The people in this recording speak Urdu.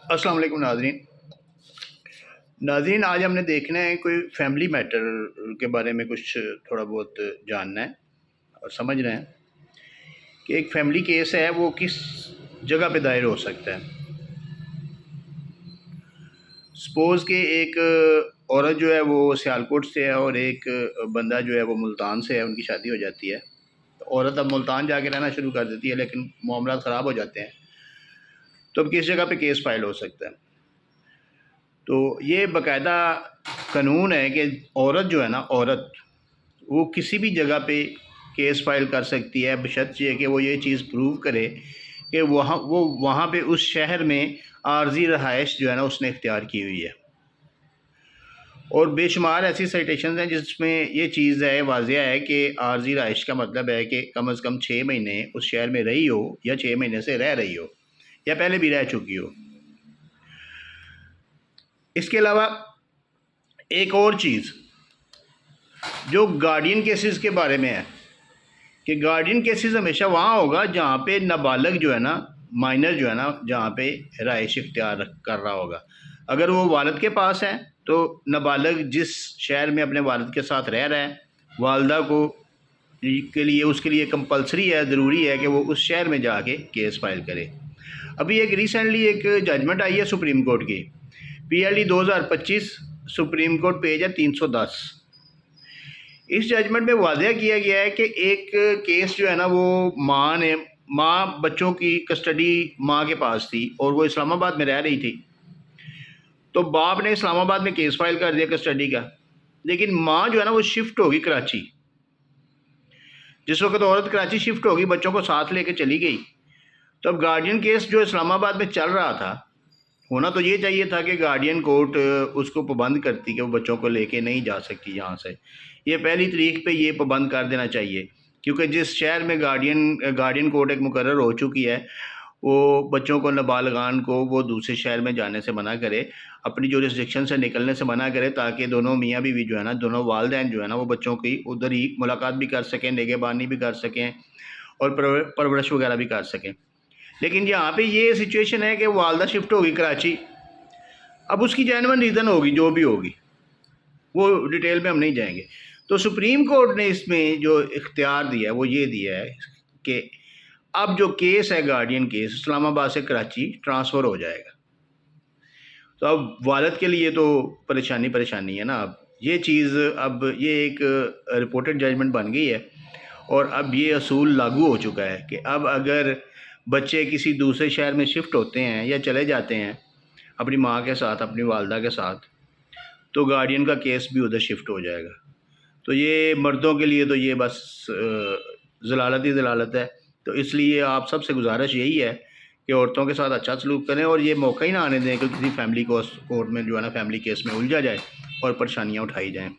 السلام علیکم ناظرین آج ہم نے دیکھنا ہے کوئی فیملی میٹر کے بارے میں کچھ تھوڑا بہت جاننا ہے اور سمجھنا ہے کہ ایک فیملی کیس ہے وہ کس جگہ پہ دائر ہو سکتا ہے۔ سپوز کہ ایک عورت جو ہے وہ سیالکوٹ سے ہے اور ایک بندہ جو ہے وہ ملتان سے ہے، ان کی شادی ہو جاتی ہے۔ تو عورت اب ملتان جا کے رہنا شروع کر دیتی ہے، لیکن معاملات خراب ہو جاتے ہیں، تو اب کس جگہ پہ کیس فائل ہو سکتا ہے؟ تو یہ باقاعدہ قانون ہے کہ عورت جو ہے نا، عورت وہ کسی بھی جگہ پہ کیس فائل کر سکتی ہے، بشرط یہ کہ وہ یہ چیز پروو کرے کہ وہاں پہ اس شہر میں عارضی رہائش جو ہے نا اس نے اختیار کی ہوئی ہے۔ اور بے شمار ایسی سائٹیشنز ہیں جس میں یہ چیز ہے، واضح ہے کہ عارضی رہائش کا مطلب ہے کہ کم از کم 6 مہینے اس شہر میں رہی ہو، یا 6 مہینے سے رہ رہی ہو، یا پہلے بھی رہ چکی ہو۔ اس کے علاوہ ایک اور چیز جو گارڈین کیسز کے بارے میں ہے کہ گارڈین کیسز ہمیشہ وہاں ہوگا جہاں پہ نابالغ جو ہے نا، مائنر جو ہے نا، جہاں پہ رہائش اختیار کر رہا ہوگا۔ اگر وہ والد کے پاس ہے تو نابالغ جس شہر میں اپنے والد کے ساتھ رہ رہا ہے، والدہ کو اس کے لیے کمپلسری ہے، ضروری ہے کہ وہ اس شہر میں جا کے کیس فائل کرے۔ ابھی ایک ریسنٹلی ایک ججمنٹ آئی ہے سپریم کورٹ کی، PLD 2025، سپریم کورٹ پیج ہے 310۔ اس ججمنٹ میں واضح کیا گیا ہے کہ ایک کیس جو ہے نا، وہ ماں بچوں کی کسٹڈی ماں کے پاس تھی اور وہ اسلام آباد میں رہ رہی تھی، تو باپ نے اسلام آباد میں کیس فائل کر دیا کسٹڈی کا، لیکن ماں جو ہے نا وہ شفٹ ہوگی کراچی۔ جس وقت عورت کراچی شفٹ ہوگی، بچوں کو ساتھ لے کے چلی گئی، تو اب گارڈین کیس جو اسلام آباد میں چل رہا تھا، ہونا تو یہ چاہیے تھا کہ گارڈین کورٹ اس کو پابند کرتی کہ وہ بچوں کو لے کے نہیں جا سکتی یہاں سے۔ یہ پہلی تاریخ پہ یہ پابند کر دینا چاہیے، کیونکہ جس شہر میں گارڈین کورٹ ایک مقرر ہو چکی ہے، وہ بچوں کو، نابالغان کو وہ دوسرے شہر میں جانے سے منع کرے، اپنی جورسڈکشن سے نکلنے سے منع کرے، تاکہ دونوں میاں بیوی جو ہے نا، دونوں والدین جو ہے نا، وہ بچوں کی ادھر ہی ملاقات بھی کر سکیں، نگہبانی بھی کر سکیں اور پرورش وغیرہ بھی کر سکیں۔ لیکن یہاں پہ یہ سچویشن ہے کہ والدہ شفٹ ہوگی کراچی۔ اب اس کی جینوین ریزن ہوگی، جو بھی ہوگی، وہ ڈیٹیل میں ہم نہیں جائیں گے۔ تو سپریم کورٹ نے اس میں جو اختیار دیا ہے وہ یہ دیا ہے کہ اب جو کیس ہے گارڈین کیس، اسلام آباد سے کراچی ٹرانسفر ہو جائے گا۔ تو اب والد کے لیے تو پریشانی ہے نا۔ اب یہ چیز، اب یہ ایک رپورٹڈ ججمنٹ بن گئی ہے، اور اب یہ اصول لاگو ہو چکا ہے کہ اب اگر بچے کسی دوسرے شہر میں شفٹ ہوتے ہیں یا چلے جاتے ہیں اپنی ماں کے ساتھ، اپنی والدہ کے ساتھ، تو گارڈین کا کیس بھی ادھر شفٹ ہو جائے گا۔ تو یہ مردوں کے لیے تو یہ بس ضلالت ہی ضلالت ہے۔ تو اس لیے آپ سب سے گزارش یہی ہے کہ عورتوں کے ساتھ اچھا سلوک کریں، اور یہ موقع ہی نہ آنے دیں کہ کسی فیملی کورٹ میں جو ہے نا، فیملی کیس میں الجھا جائے اور پریشانیاں اٹھائی جائیں۔